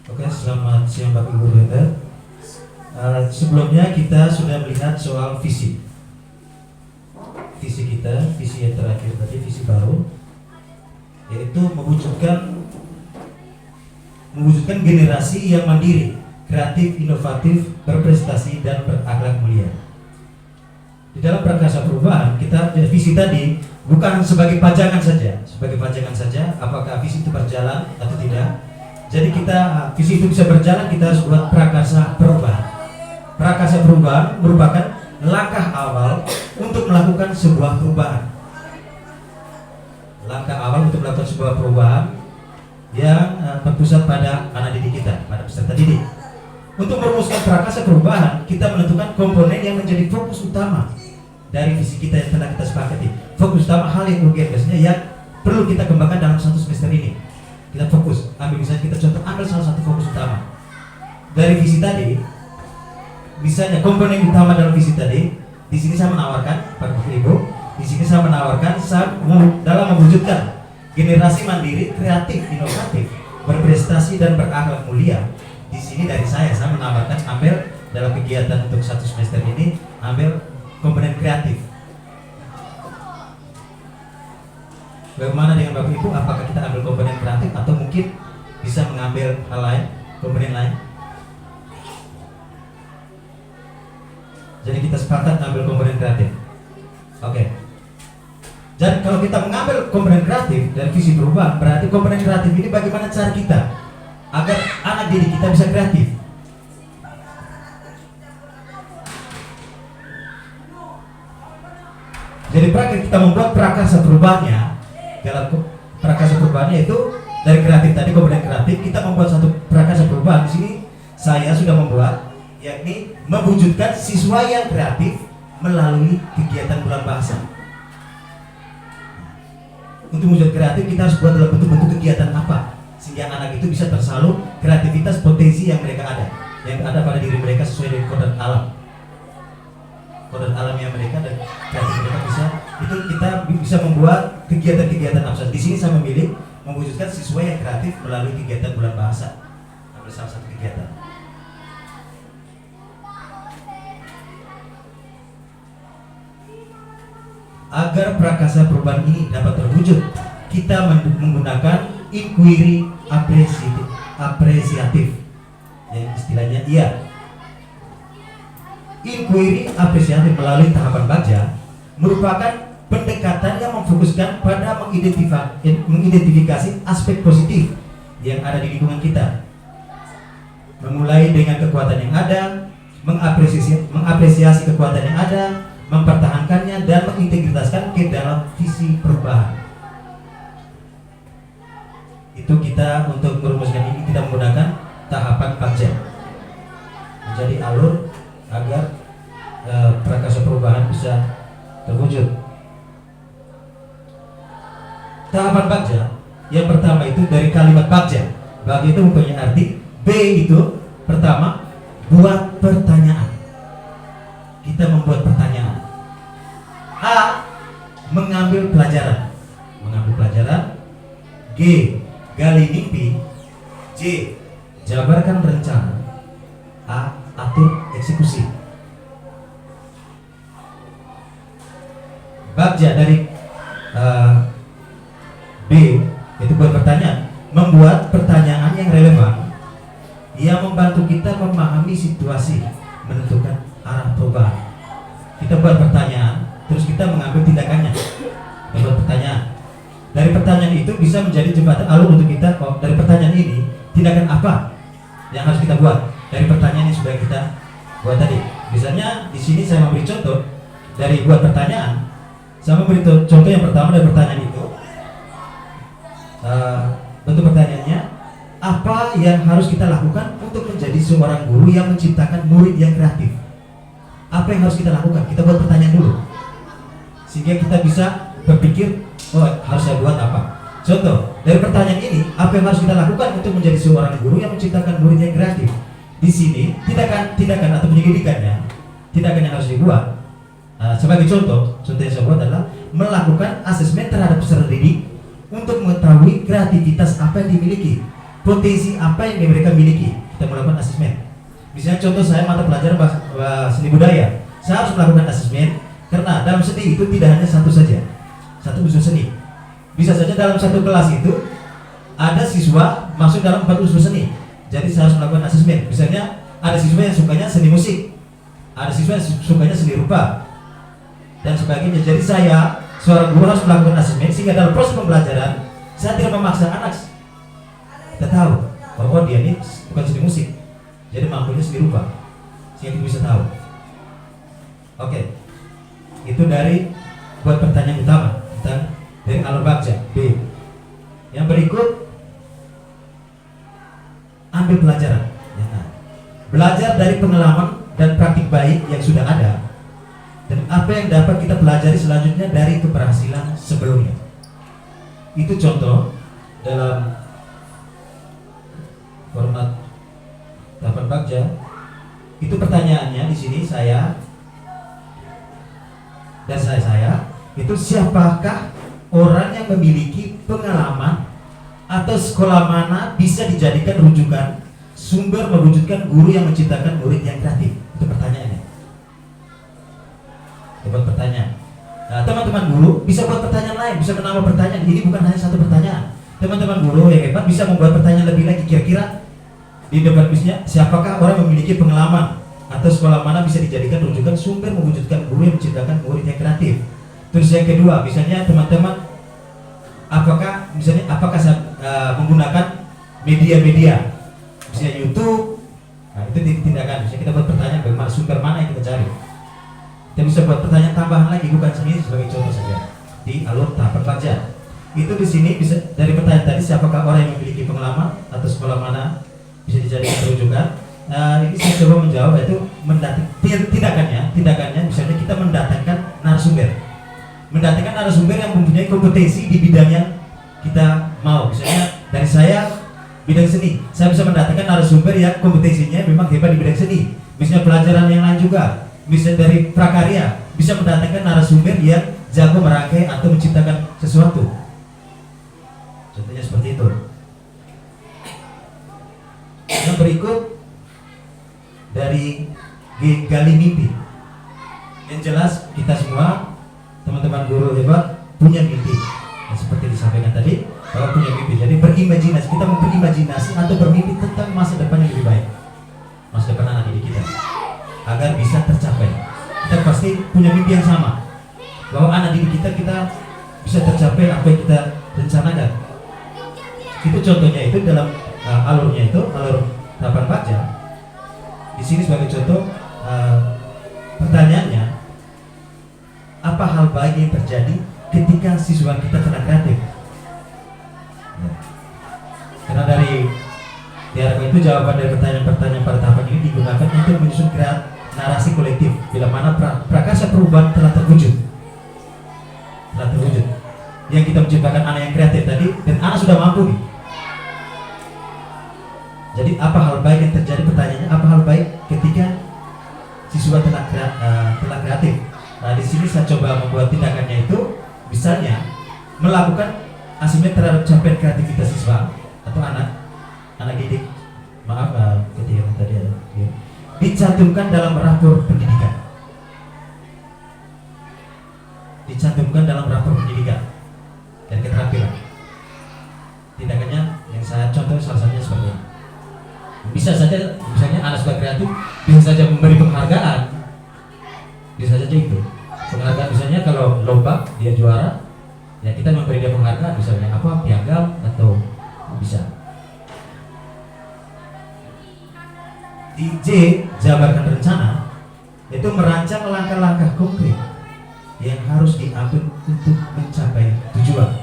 Oke, selamat siang Bapak Ibu Rekan. Sebelumnya kita sudah melihat soal visi. Visi kita, visi yang terakhir tadi, visi baru, yaitu mewujudkan generasi yang mandiri, kreatif, inovatif, berprestasi dan berakhlak mulia. Di dalam Prakasa Perubahan, kita visi tadi bukan sebagai pajangan saja, apakah visi itu berjalan atau tidak. Jadi visi itu bisa berjalan, kita harus buat prakasa perubahan. Prakasa perubahan merupakan langkah awal untuk melakukan sebuah perubahan. Langkah awal untuk melakukan sebuah perubahan yang berpusat pada anak didik kita, pada peserta didik. Untuk merumuskan prakasa perubahan, kita menentukan komponen yang menjadi fokus utama dari visi kita yang telah kita sepakati. Fokus utama hal yang urgen biasanya yang perlu kita kembangkan dalam satu semester ini. Kita fokus, ambil salah satu fokus utama dari visi tadi. Misalnya komponen utama dalam visi tadi, di sini saya menawarkan, Bapak Ibu, dalam mewujudkan generasi mandiri, kreatif, inovatif, berprestasi dan berakhlak mulia. Di sini dari saya menawarkan ambil dalam kegiatan untuk satu semester ini, ambil komponen kreatif. Bagaimana dengan Bapak Ibu? Apakah kita ambil komponen kreatif atau mungkin bisa mengambil hal lain, komponen lain? Jadi kita sepakat ambil komponen kreatif. Oke. Jadi kalau kita mengambil komponen kreatif dari visi perubahan, berarti komponen kreatif ini bagaimana cara kita agar anak didik kita bisa kreatif. Jadi kita membuat prakasa perubahannya. Dalam prakasa perubahannya itu dari kreatif tadi, komponen kreatif, kita membuat satu prakasa perubahan. Di sini saya sudah membuat, yakni mewujudkan siswa yang kreatif melalui kegiatan bulan bahasa. Untuk mewujud kreatif kita harus buat dalam bentuk-bentuk kegiatan apa sehingga anak itu bisa tersalur kreativitas potensi yang mereka ada, yang ada pada diri mereka sesuai dengan kodrat alamnya mereka, dan kreatif mereka kita bisa membuat kegiatan-kegiatan apa. Di sini saya memilih mewujudkan siswa yang kreatif melalui kegiatan bulan bahasa. Ambil salah satu kegiatan. Agar prakasa perubahan ini dapat terwujud, kita menggunakan inquiry apresiatif, yang istilahnya inquiry apresiatif melalui tahapan Bagja merupakan pendekatan yang memfokuskan pada mengidentifikasi aspek positif yang ada di lingkungan kita, memulai dengan kekuatan yang ada, mengapresiasi kekuatan yang ada, mempertahankannya dan mengintegritaskan ke dalam visi perubahan. Itu kita untuk merumuskan ini kita menggunakan tahapan Bagja menjadi alur agar prakasa perubahan bisa terwujud. Tahapan Bagja yang pertama itu dari kalimat Bagja. Bagja itu mempunyai arti. B itu pertama, buat pertanyaan. Kita membuat pertanyaan. A, mengambil pelajaran. G, gali mimpi. C, jabarkan rencana. A, atur eksekusi. Bagja dari B itu buat pertanyaan, membuat pertanyaan yang relevan yang membantu kita memahami situasi, menentukan arah perubahan. Kita buat pertanyaan, terus kita mengambil tindakannya. Kita buat pertanyaan. Dari pertanyaan itu bisa menjadi jembatan alur untuk kita. Dari pertanyaan ini, tindakan apa yang harus kita buat? Dari pertanyaan yang sudah kita buat tadi. Misalnya di sini saya memberi contoh dari buat pertanyaan. Saya memberi contoh yang pertama dari pertanyaan itu. Bentuk pertanyaannya, apa yang harus kita lakukan untuk menjadi seorang guru yang menciptakan murid yang kreatif? Apa yang harus kita lakukan? Kita buat pertanyaan dulu, sehingga kita bisa berpikir, oh harus saya buat apa? Contoh dari pertanyaan ini, apa yang harus kita lakukan untuk menjadi seorang guru yang menciptakan murid yang kreatif? Di sini tindakan atau penyelidikannya, tindakan yang harus dibuat. Sebagai contoh yang saya buat adalah melakukan asesmen terhadap peserta didik untuk mengetahui kreativitas apa yang dimiliki. potensi apa yang mereka miliki. Kita melakukan asesmen. Misalnya contoh saya mata pelajaran seni budaya, saya harus melakukan asesmen karena dalam seni itu tidak hanya satu saja, satu unsur seni. Bisa saja dalam satu kelas itu ada siswa masuk dalam 4 unsur seni. Jadi saya harus melakukan asesmen. Misalnya ada siswa yang sukanya seni musik, ada siswa yang sukanya seni rupa, dan sebagainya. Jadi saya seorang guru harus melakukan asesmen sehingga dalam proses pembelajaran saya tidak memaksa anak. Kita tahu bahwa dia ini bukan seni musik, jadi mampunya seni rupa, sehingga kita bisa tahu. Oke, itu dari buat pertanyaan utama tentang dari alur baca B. Yang berikut, ambil pelajaran. Belajar dari pengalaman dan praktik baik yang sudah ada, dan apa yang dapat kita pelajari selanjutnya dari keberhasilan sebelumnya. Itu contoh dalam format tahapan bagja. Itu pertanyaannya di sini saya itu siapakah orang yang memiliki pengalaman atau sekolah mana bisa dijadikan rujukan sumber mewujudkan guru yang menciptakan murid yang kreatif. Itu pertanyaannya. Buat pertanyaan. Nah, teman-teman guru bisa buat pertanyaan lain, bisa menambah pertanyaan. Ini bukan hanya satu pertanyaan. Teman-teman guru yang hebat bisa membuat pertanyaan lebih lagi. Kira-kira di debat kuisnya, siapakah orang yang memiliki pengalaman atau sekolah mana bisa dijadikan rujukan sumber mewujudkan guru yang menciptakan murid yang kreatif. Terus yang kedua, misalnya teman-teman, apakah saya menggunakan media-media, misalnya YouTube. Nah, itu tindakan. Misalnya kita buat pertanyaan bagaimana sumber mana yang kita cari. Kita bisa buat pertanyaan tambahan lagi, bukan sendiri, sebagai contoh saja di alur tahapan baca. Itu di sini bisa dari pertanyaan tadi, siapakah orang yang memiliki pengalaman atau sekolah mana bisa dijadikan rujukan. Ini saya coba menjawab, yaitu tindakannya misalnya kita mendatangkan narasumber yang mempunyai kompetensi di bidang yang kita mau. Misalnya dari saya bidang seni, saya bisa mendatangkan narasumber yang kompetensinya memang hebat di bidang seni. Misalnya pelajaran yang lain juga, misalnya dari prakarya, bisa mendatangkan narasumber yang jago merangkai atau menciptakan sesuatu. Contohnya seperti itu. Yang berikut dari gali mimpi. Yang jelas kita semua teman-teman guru hebat punya mimpi. Dan seperti disampaikan tadi, bahwa punya mimpi. Jadi berimajinasi, kita berimajinasi atau bermimpi tentang masa depan yang lebih baik, masa depan anak didik kita, agar bisa tercapai. Kita pasti punya mimpi yang sama, bahwa anak didik kita bisa tercapai apa yang kita rencanakan. Itu contohnya, itu dalam alurnya itu alur tahapan baca. Di sini sebagai contoh pertanyaannya, apa hal baik yang terjadi ketika siswa kita kena kreatif? Ya. Karena dari diharapkan itu jawaban dari pertanyaan-pertanyaan pada tahapan ini digunakan untuk menyusun narasi kolektif bila mana prakarsa perubahan telah terwujud. Yang kita menciptakan anak yang kreatif tadi, dan anak sudah mampu nih. Jadi apa hal baik yang terjadi? Pertanyaannya, apa hal baik ketika siswa telah kreatif? Nah, di sini saya coba membuat tindakannya itu, misalnya melakukan asesmen terhadap capaian kreativitas siswa atau anak didik. Maaf, ketika tadi ada, ya. Dicantumkan dalam rapor pendidikan. Dan keterampilan. Tindakannya yang saya contoh salah satunya seperti ini. Bisa saja, misalnya anak suka kreatif, bisa saja memberi penghargaan. Bisa saja itu. Penghargaan misalnya kalau lomba dia juara, ya kita memberi dia penghargaan, misalnya apa, piagam atau bisa. Di J, jabarkan rencana, itu merancang langkah-langkah konkret yang harus diambil untuk mencapai tujuan.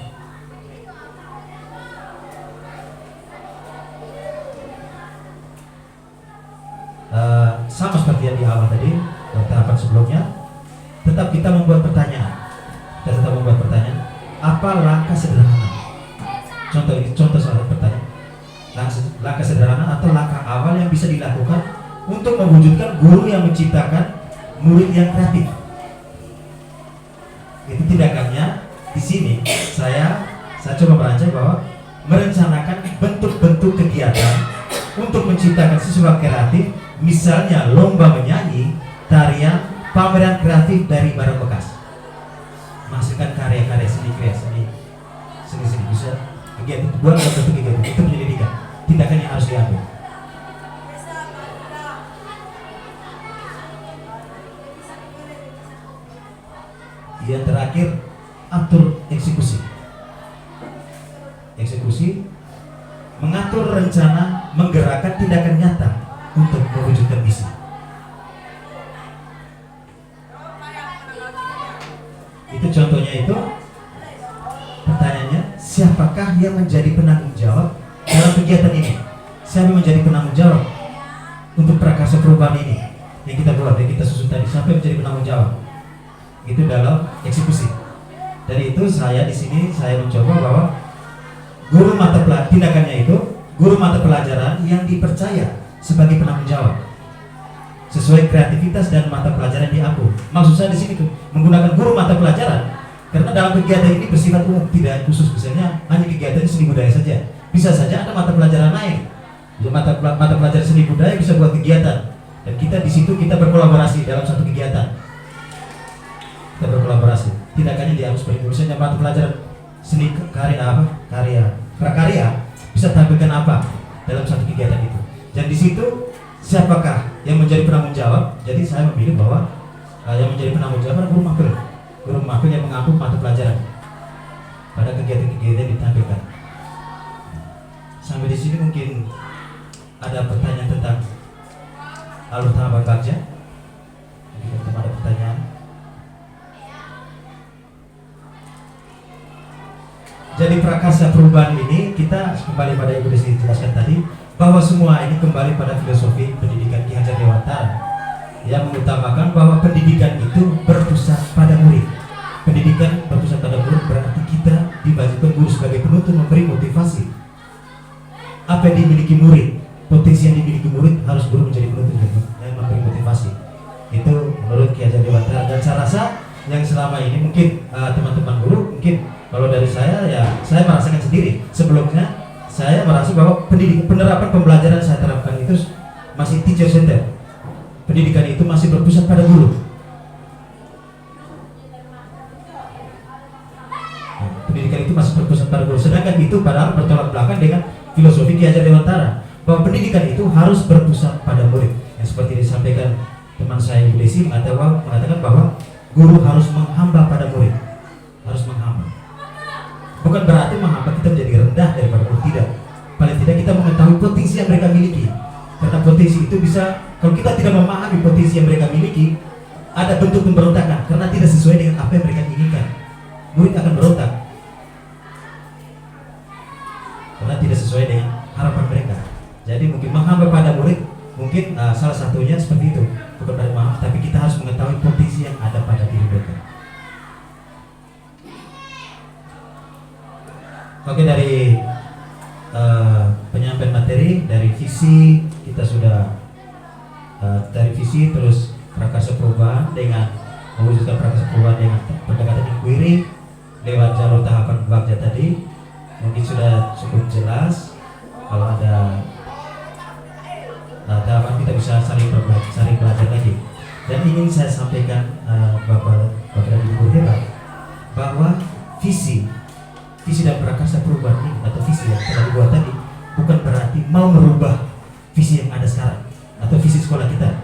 Sama seperti yang di awal tadi, tahapan sebelumnya, tetap kita membuat pertanyaan. Apa langkah sederhana? Contoh salah pertanyaan. Langkah sederhana atau langkah awal yang bisa dilakukan untuk mewujudkan guru yang menciptakan murid yang kreatif. Itu tindakannya. Di sini saya coba merancang bahwa merencanakan bentuk-bentuk kegiatan untuk menciptakan sesuatu kreatif, misalnya lomba menyanyi, tarian, pameran kreatif dari barang bekas, menghasilkan karya-karya seni bisa kegiatan buat bentuk kegiatan itu penyelidikan, tindakan yang harus diambil. Yang terakhir, atur eksekusi. Eksekusi mengatur rencana, menggerakkan tindakan nyata untuk mewujudkan misi. Itu contohnya itu. Pertanyaannya, siapakah yang menjadi penanggung jawab dalam kegiatan ini? Siapa yang menjadi penanggung jawab untuk prakarsa perubahan ini yang kita buat, yang kita susun tadi? Siapa yang menjadi penanggung jawab? Itu dalam eksekusi. Dari itu saya di sini saya mencoba bahwa guru mata pelajaran, tindakannya itu guru mata pelajaran yang dipercaya sebagai penanggung jawab sesuai kreativitas dan mata pelajaran yang diambil. Maksud saya di sini tuh menggunakan guru mata pelajaran karena dalam kegiatan ini bersifat umum, tidak khusus. Misalnya hanya kegiatan seni budaya saja, bisa saja ada mata pelajaran lain. Mata pelajaran seni budaya bisa buat kegiatan dan kita di situ kita berkolaborasi dalam satu kegiatan. Kita berkolaborasi. Tindakannya diambil seperti itu. Misalnya mata pelajaran seni prakarya bisa tampilkan apa dalam satu kegiatan itu. Dan di situ siapakah yang menjadi penanggung jawab? Jadi saya memilih bahwa yang menjadi penanggung jawab adalah guru mampir yang mengambil mata pelajaran pada kegiatan-kegiatan ditampilkan. Sampai di sini mungkin ada pertanyaan tentang alur tahapan bagja. Mungkin ada pertanyaan. Jadi prakarsa perubahan ini kita kembali pada Ibu Desi jelaskan tadi bahwa semua ini kembali pada filosofi pendidikan Ki Hajar Dewantara yang mengutamakan bahwa pendidikan itu berpusat pada murid. Pendidikan berpusat pada murid berarti kita dibagikan guru sebagai penuntut memberi motivasi. Apa yang dimiliki murid, potensi yang dimiliki murid harus guru menjadi penuntut yang memberi motivasi. Itu menurut Ki Hajar Dewantara. Dan saya rasa yang selama ini mungkin teman-teman guru mungkin kalau dari saya ya saya merasakan sendiri. Sebelumnya saya merasa bahwa penerapan pembelajaran saya terapkan itu masih teacher center. Pendidikan itu masih berpusat pada guru. Pendidikan itu masih berpusat pada guru. Sedangkan itu padahal bertolak belakang dengan filosofi Ki Hajar Dewantara bahwa pendidikan itu harus berpusat pada murid. Yang seperti disampaikan teman saya Ibu Desi mengatakan bahwa guru harus menghamba pada murid. Harus menghamba. Bukan berarti menghamba kita menjadi rendah daripada murid, tidak. Paling tidak kita mengetahui potensi yang mereka miliki. Karena potensi itu bisa, kalau kita tidak memahami potensi yang mereka miliki, ada bentuk pemberontakan karena tidak sesuai dengan apa yang mereka inginkan. Murid akan berontak karena tidak sesuai dengan harapan mereka. Jadi mungkin menghamba pada murid mungkin salah satunya seperti itu. Bukan dari memahami, tapi kita harus mengetahui potensi yang ada pada diri mereka. Oke, dari penyampaian materi, dari visi kita sudah dari visi terus prakarsa perubahan dengan mewujudkan prakarsa perubahan dengan pendekatan inquiry lewat jalur tahapan bagja tadi mungkin sudah cukup jelas. Kalau ada tahapan kita bisa saling belajar lagi. Dan ingin saya sampaikan Bapak dan Ibu hebat bahwa visi dan prakarsa perubahan ini atau visi yang telah dibuat tadi bukan berarti mau merubah visi yang ada sekarang atau visi sekolah kita,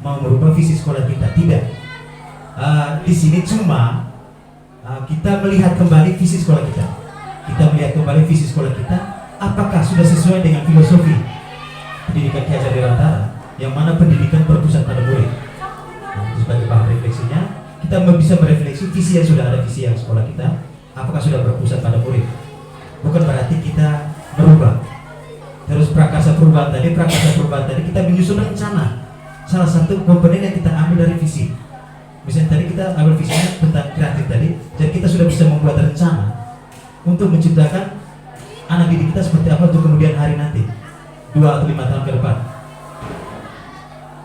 mau merubah visi sekolah kita, tidak. Di sini cuma kita melihat kembali visi sekolah kita. Kita melihat kembali visi sekolah kita, apakah sudah sesuai dengan filosofi pendidikan Ki Hajar Dewantara yang mana pendidikan berpusat pada murid. Sebagai bahan refleksinya, kita bisa merefleksi visi yang sudah ada, visi yang sekolah kita, apakah sudah berpusat pada murid. Bukan berarti kita merubah. Terus prakarsa perubahan tadi kita menyusun rencana. Salah satu komponen yang kita ambil dari visi. Misalnya tadi kita ambil visinya tentang kreatif tadi, jadi kita sudah bisa membuat rencana untuk menciptakan anak didik kita seperti apa untuk kemudian hari nanti 2 atau 5 tahun ke depan.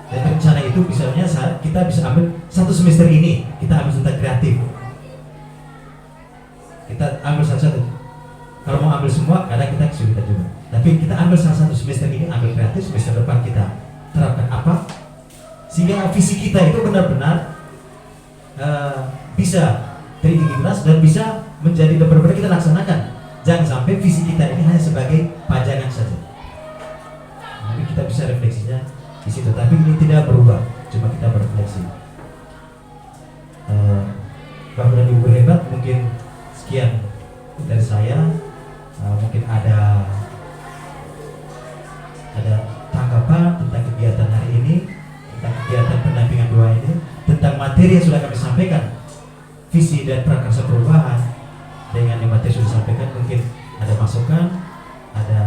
Dan rencana itu misalnya kita bisa ambil satu semester ini kita ambil tentang kreatif. Kita ambil satu-satu. Kalau mau ambil semua, kadang kita kesulitan juga. Tapi kita ambil salah satu semester ini, ambil kreatif, semester depan kita terapkan apa, sehingga visi kita itu benar-benar bisa terintegrasi dan bisa menjadi benar-benar kita laksanakan. Jangan sampai visi kita ini hanya sebagai pajangan saja. Nanti kita bisa refleksinya di situ, tapi ini tidak berubah, cuma kita berefleksi. Bapak dan Ibu hebat, mungkin sekian dari saya. Mungkin ada tanggapan tentang kegiatan hari ini, tentang kegiatan pendampingan doa ini, tentang materi yang sudah kami sampaikan, visi dan prakarsa perubahan. Dengan yang materi sudah disampaikan, mungkin ada masukan, ada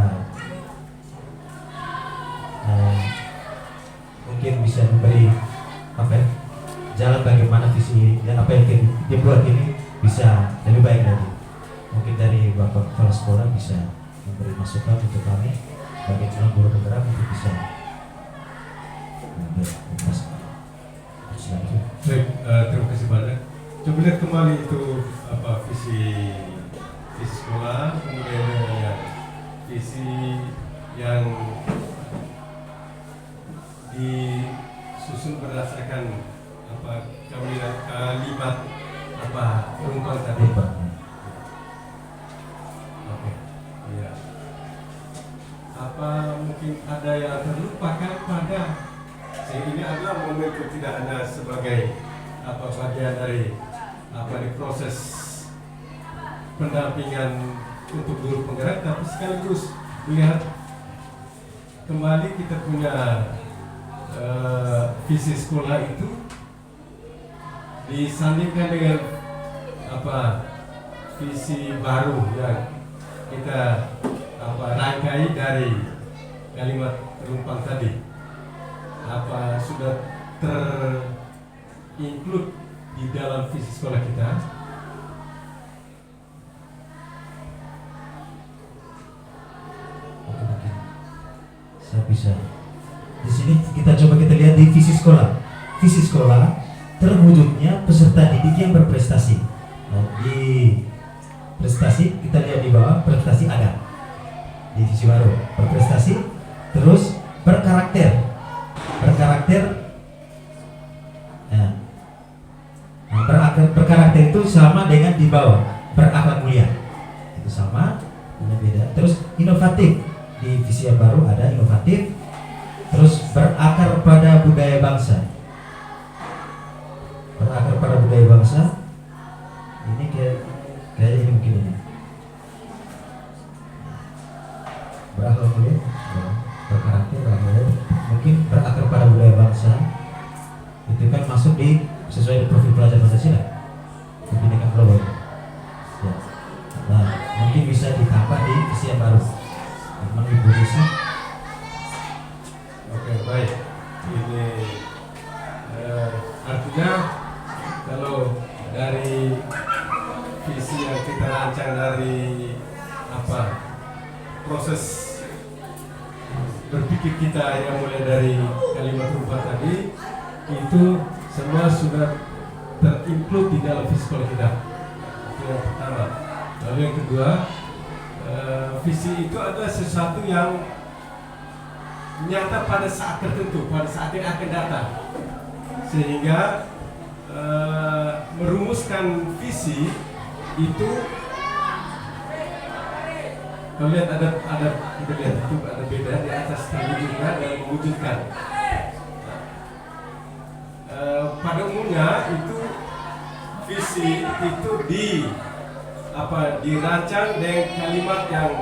mungkin bisa memberi jalan bagaimana visi dan apa yang dibuat ini bisa lebih baik lagi. Mungkin dari Bapak Kepala Sekolah bisa memberi masukan untuk kami bagi calon guru penggerak untuk bisa baik. Terima kasih banyak. Coba lihat kembali itu visi sekolah, kemudian ya, visi yang disusun berdasarkan kalimat rumpun tadi. Oke, iya. Mungkin ada yang terlupakan pada ini adalah momentum tidak hanya sebagai bagian dari di proses pendampingan untuk guru penggerak, tapi sekaligus melihat kembali kita punya visi sekolah itu disandingkan dengan visi baru yang kita rangkai dari kalimat rumpang tadi, sudah terinclude di dalam visi sekolah kita. Saya bisa. Di sini kita lihat di visi sekolah. Visi sekolah terwujudnya peserta didik yang berprestasi. Nah, di prestasi kita lihat di bawah, prestasi ada di visi baru, berprestasi, terus berkarakter. Berkarakter itu sama dengan di bawah berakhlak mulia, itu sama, hanya beda. Terus inovatif, di visi yang baru ada inovatif. Terus berakar pada budaya bangsa, ini kayak ini mungkin ini berakhlak mulia, berkarakter, mungkin berakar pada budaya bangsa. Itu kan masuk di sesuai dengan profil pelajar Pancasila, pendidikan global. Ya. Nah, mungkin bisa ditambah di visi yang baru. Memang Ibu Desi. Oke, baik. Ini artinya kalau dari visi yang kita rancang dari proses berpikir kita yang mulai dari kalimat rupa tadi, itu semua sudah terinclude di dalam visi sekolah kita. Itu yang pertama. Lalu yang kedua, visi itu adalah sesuatu yang nyata pada saat tertentu, pada saat yang akan datang. Sehingga merumuskan visi itu, kalau lihat kita lihat itu ada beda di atas terwujudkan dan mewujudkan. Pada umumnya itu visi itu dirancang dengan kalimat yang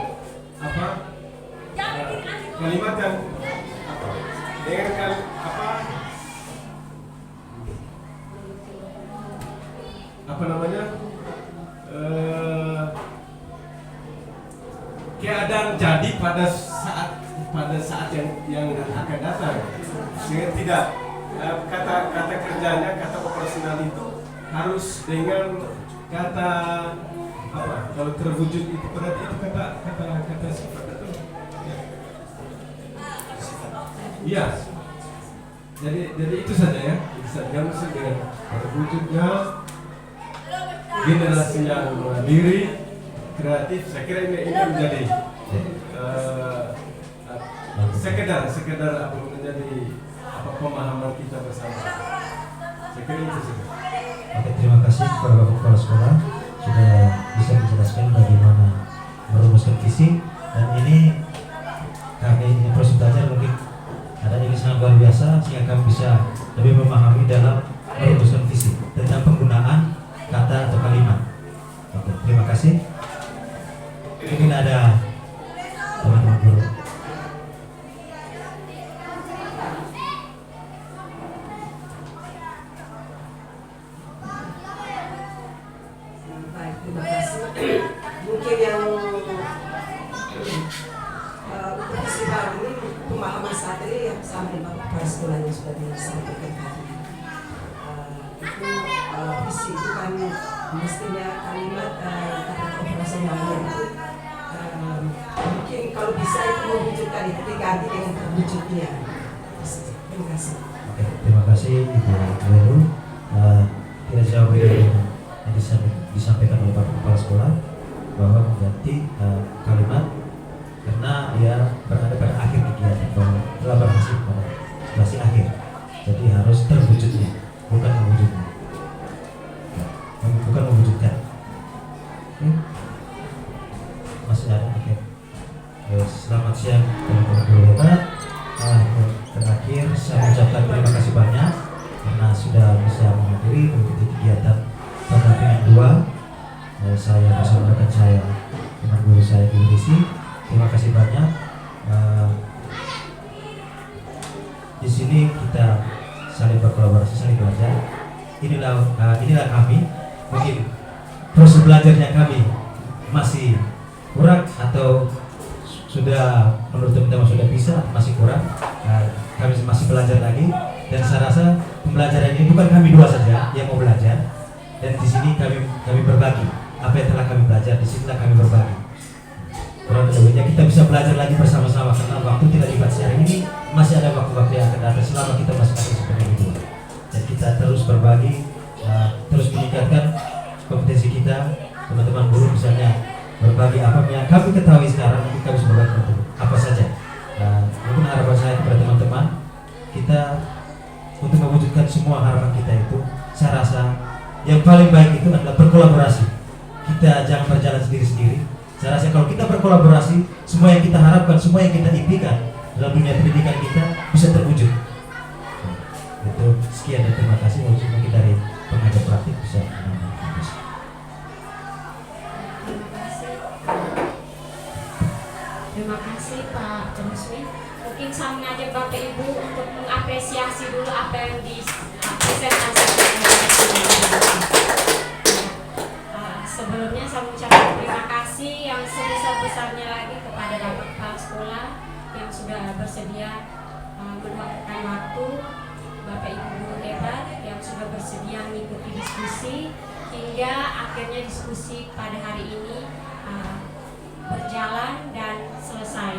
keadaan jadi pada saat yang akan datang. Sehingga tidak kata kerjanya, kata operasional itu harus dengan kata kalau terwujud itu berarti itu kata sifat itu. Iya. Jadi itu saja ya. Bisa mesti dengan terwujudnya generasi yang mandiri, kreatif. Saya kira ini menjadi sekedar apa menjadi pemahaman kita bersama. Saya kira itu saja. Oke, terima kasih kepada Bapak Kepala Sekolah sudah bisa menjelaskan bagaimana merumuskan visi, dan ini kami ini proses belajar mungkin ada ini sangat luar biasa sehingga kami bisa lebih memahami dalam merumuskan visi tentang penggunaan kata atau kalimat. Oke, terima kasih. Mungkin ada teman-teman guru. Baik, terima kasih. Mungkin yang untuk visi baru ini pemahaman saat ini yang sama dengan Bapak Kepala Sekolah yang sudah disampaikan tadi. Visi itu kan mestinya kalimat kata operasionalnya itu mungkin kalau bisa itu mewujudkan itu diganti dengan terwujudnya. Terima kasih. Oke, terima kasih Ibu Welu. Tidak jauh dari yang disampaikan oleh Bapak Kepala Sekolah bahwa mengganti kalimat karena dia berada pada akhir kegiatan bahwa telah berhasil pada situasi akhir, jadi harus terwujudnya, bukan mewujudnya, bukan mewujudkan. Masih ada. Oke. Selamat siang teman-teman guru hebat. Terakhir saya ucapkan terima kasih banyak karena sudah bisa menghadiri mengikuti kegiatan pendampingan 2. Saya bersama rekan saya, teman guru saya Ibu Risi. Terima kasih banyak. Di sini kita saling berkolaborasi, saling belajar. Inilah kami. Mungkin proses belajarnya kami masih kurang atau sudah menurut teman-teman sudah bisa, masih kurang. Kami masih belajar lagi, dan saya rasa pembelajaran ini bukan kami dua saja yang mau belajar, dan di sini kami berbagi apa yang telah kami belajar. Di sinilah kami berbagi. Kurang lebihnya kita bisa belajar lagi bersama-sama karena waktu tidak dibatasi. Hari ini masih ada waktu-waktu yang akan datang selama kita masih aktif seperti itu, dan kita terus berbagi, terus meningkatkan kompetensi kita. Teman-teman guru misalnya berbagi apa yang kami ketahui sekarang, nanti kami bisa berbagi untuk apa saja. Mungkin harapan saya kepada teman-teman, kita untuk mewujudkan semua harapan kita itu, saya rasa yang paling baik itu adalah berkolaborasi. Kita jangan berjalan sendiri-sendiri. Saya rasa kalau kita berkolaborasi, semua yang kita harapkan, semua yang kita impikan dalam dunia pendidikan kita bisa terwujud. Itu sekian dan terima kasih. Mungkin dari pengajar praktik bisa menambahkan. Terima kasih Pak Rusmi. Mungkin saya mengajak Bapak Ibu untuk mengapresiasi dulu apa yang dipresentasikan. Sebelumnya saya mengucapkan terima kasih yang sebesar-besarnya lagi kepada Bapak Kepala Sekolah yang sudah bersedia meluangkan waktu, Bapak Ibu guru hebat yang sudah bersedia mengikuti diskusi hingga akhirnya diskusi pada hari ini berjalan dan selesai.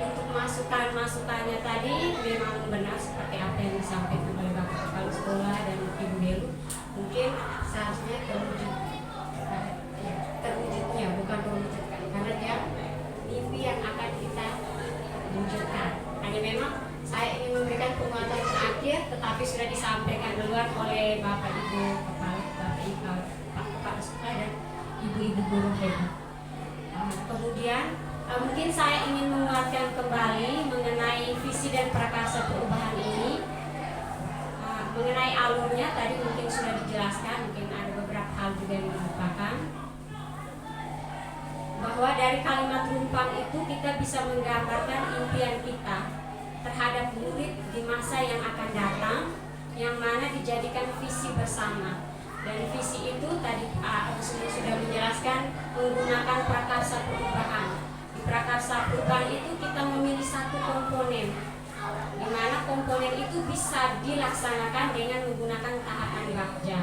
Untuk masukannya tadi memang benar seperti apa yang disampaikan oleh Bapak Kepala Sekolah dan Ibu Delu. Mungkin seharusnya terwujudnya bukan mewujudkan, karena dia mimpi yang akan kita wujudkan. Hanya memang saya ingin memberikan penguatan terakhir, tetapi sudah disampaikan duluan oleh Bapak Ibu Pak Kepala Sekolah dan Ibu-ibu guru hebat. Kemudian mungkin saya ingin menguatkan kembali mengenai visi dan prakarsa perubahan ini. Mengenai alurnya tadi mungkin sudah dijelaskan, mungkin ada beberapa hal juga yang dilupakan. Bahwa dari kalimat rumpang itu kita bisa menggambarkan impian kita terhadap murid di masa yang akan datang, yang mana dijadikan visi bersama. Dan visi itu tadi Pak Rusmi sudah menjelaskan menggunakan prakarsa perubahan. Di prakarsa perubahan itu kita memilih satu komponen, di mana komponen itu bisa dilaksanakan dengan menggunakan tahapan wakja.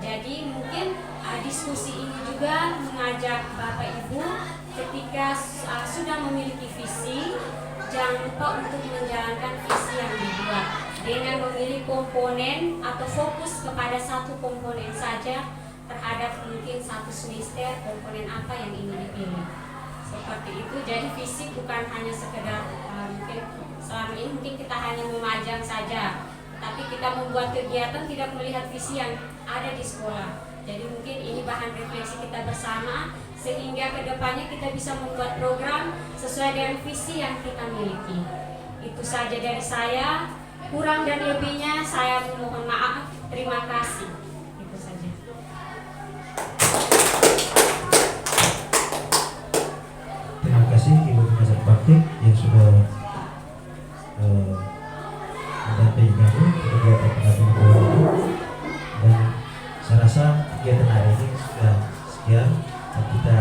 Jadi mungkin diskusi ini juga mengajak Bapak Ibu ketika sudah memiliki visi, jangan lupa untuk menjalankan visi yang dibuat dengan memilih komponen atau fokus kepada satu komponen saja terhadap mungkin satu semester komponen apa yang ingin dipilih. Seperti itu. Jadi visi bukan hanya sekedar mungkin selama ini mungkin kita hanya memajang saja, tapi kita membuat kegiatan tidak melihat visi yang ada di sekolah. Jadi mungkin ini bahan refleksi kita bersama sehingga kedepannya kita bisa membuat program sesuai dengan visi yang kita miliki. Itu saja dari saya. Kurang dan lebihnya saya mohon maaf. Terima kasih. Itu saja. Terima kasih Ibu Pengajar Praktik yang sudah mendampingi kami kegiatan pendampingan keluarga, dan saya rasa kegiatan hari ini sudah sekian, dan kita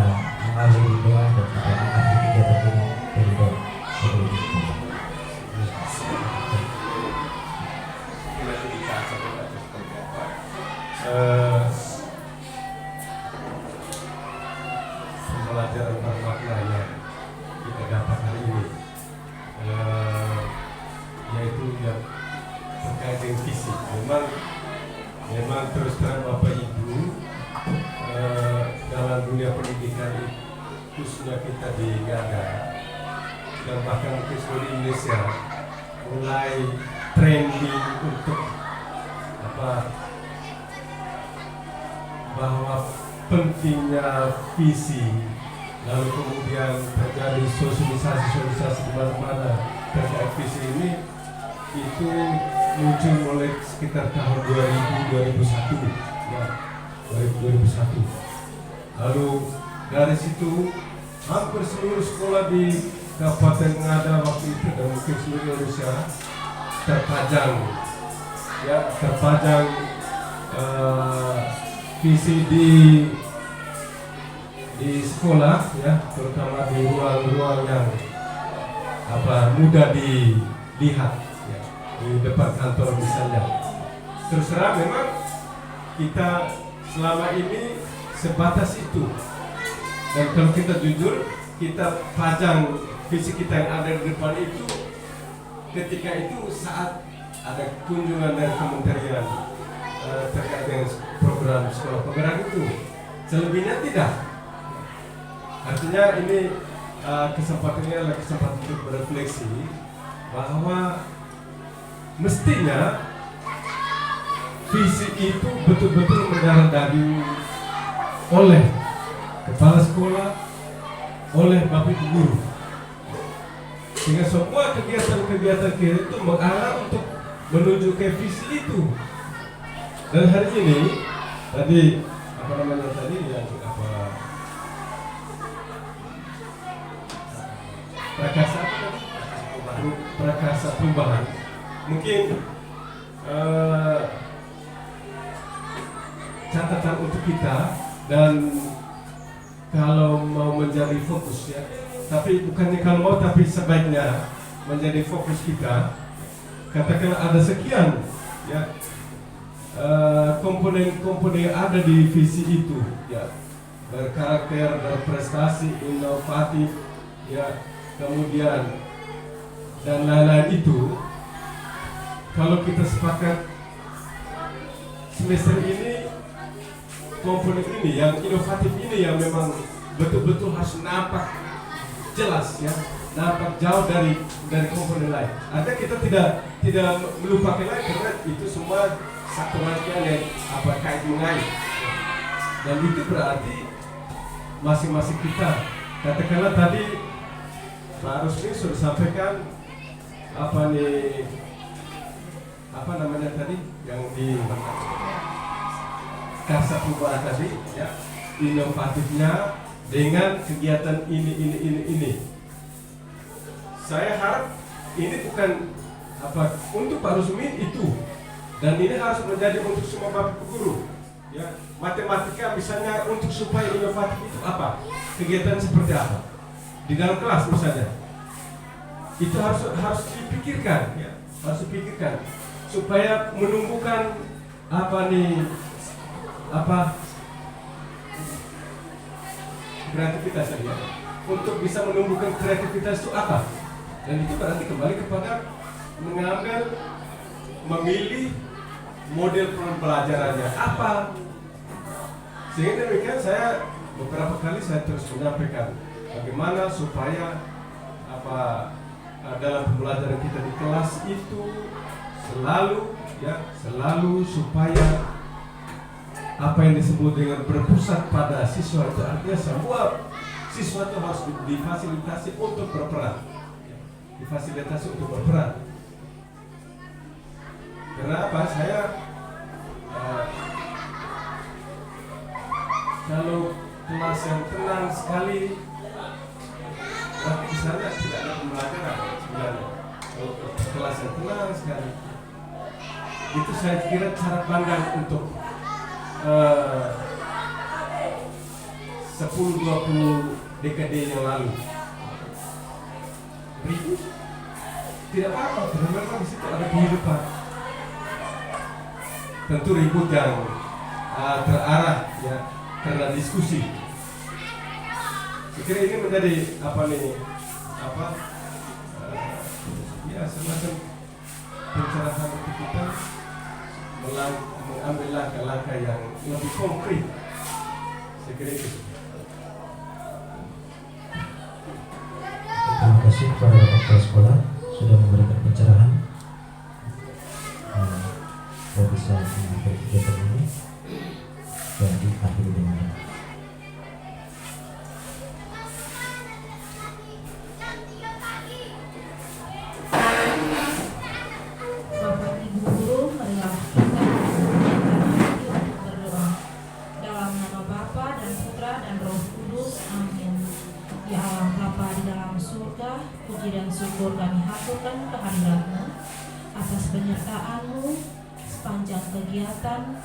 mengakhiri doa dan kita mengakhiri kegiatan ini dari doa. Pembelajaran bermakna yang kita dapat hari ini, yaitu yang terkait dengan visi. Memang terus terang Bapak Ibu, dalam dunia pendidikan khususnya kita di Gaga dan bahkan mungkin seluruh Indonesia mulai trending untuk bahwa pentingnya visi, lalu kemudian terjadi sosialisasi di mana-mana terkait visi ini. Itu muncul mulai sekitar tahun 2001 ya, 2001. Lalu dari situ hampir seluruh sekolah di Kabupaten Ngada waktu itu dan mungkin seluruh Indonesia terpajang visi di sekolah ya, terutama di ruang-ruang yang mudah dilihat ya, di depan kantor misalnya. Terus terang memang kita selama ini sebatas itu, dan kalau kita jujur, kita pajang visi kita yang ada di depan itu ketika itu saat ada kunjungan dari kementerian terkait dengan program sekolah penggerak itu. Selebihnya tidak. Artinya ini kesempatannya adalah kesempatan untuk berefleksi bahwa mestinya visi itu betul-betul mendarah daging oleh kepala sekolah, oleh bapak ibu guru, sehingga semua kegiatan-kegiatan kita itu mengarah untuk menuju ke visi itu. Dan hari ini tadi prakasa perubahan mungkin catatan untuk kita, dan kalau mau menjadi fokus ya, tapi bukannya kalau mau, tapi sebaiknya menjadi fokus kita. Katakanlah ada sekian ya komponen-komponen yang ada di visi itu ya, berkarakter, berprestasi, inovatif ya, kemudian dan lain-lain itu. Kalau kita sepakat semester ini komponen ini yang inovatif ini yang memang betul-betul harus nampak jelas ya, nampak jauh dari komponen lain. Ada kita tidak melupakan lain karena itu semua satu rangkaian yang kait mengait. Dan itu berarti masing-masing kita, katakanlah tadi Pak Rusli sudah sampaikan apa namanya tadi yang di Karsa Perubahan tadi ya, inovatifnya dengan kegiatan ini. Saya harap ini bukan untuk Pak Rusmin itu, dan ini harus menjadi untuk semua bapak guru ya. Matematika misalnya, untuk supaya inovatif itu apa, kegiatan seperti apa di dalam kelas misalnya, itu harus dipikirkan ya, harus dipikirkan supaya menumbuhkan kreativitas ya. Untuk bisa menumbuhkan kreativitas itu apa? Dan itu berarti kembali kepada memilih model pembelajarannya apa. Sehingga demikian beberapa kali saya terus menyampaikan bagaimana supaya dalam pembelajaran kita di kelas itu selalu supaya apa yang disebut dengan berpusat pada siswa itu artinya semua siswa itu harus difasilitasi untuk berperan. Kenapa? Saya kalau kelas yang tenang sekali, tapi di sana tidak ada pembelajaran sebenarnya. Kalau kelas yang tenang sekali, itu saya kira cara pandang untuk 10-20 dekade yang lalu. Ribut tidak apa-apa, karena memang di situ ada kehidupan. Tentu ribut yang terarah ya karena diskusi. Saya kira ini menjadi semacam pencerahan untuk kita mengambil langkah-langkah yang lebih konkret. Saya kira itu. Terima kasih kepada Bapak Kepala Sekolah sudah memberikan pencerahan. Saya bisa mengakhiri kegiatan ini dan diakhiri dengan Bapak Ibu Guru, marilah kita untuk berdoa. Dalam nama Bapa dan Putra dan Roh Kudus, amin. Ya Allah Bapa di dalam surga, puji dan syukur kami haturkan kehadirat-Mu atas penyertaan-Mu sepanjang kegiatan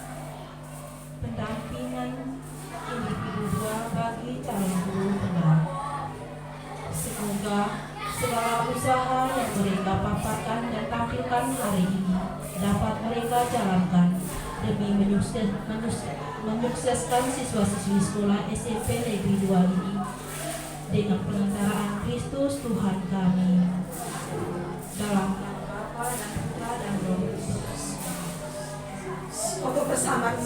pendampingan individu bagi calon guru penggerak. Semoga segala usaha yang mereka paparkan dan tampilkan hari ini dapat mereka jalankan demi menyukseskan siswa-siswi sekolah SMP Negeri 2 ini dengan pengantaraan Kristus Tuhan kami. Dalam nama Bapa dan Putra dan Roh Kudus. Untuk bersama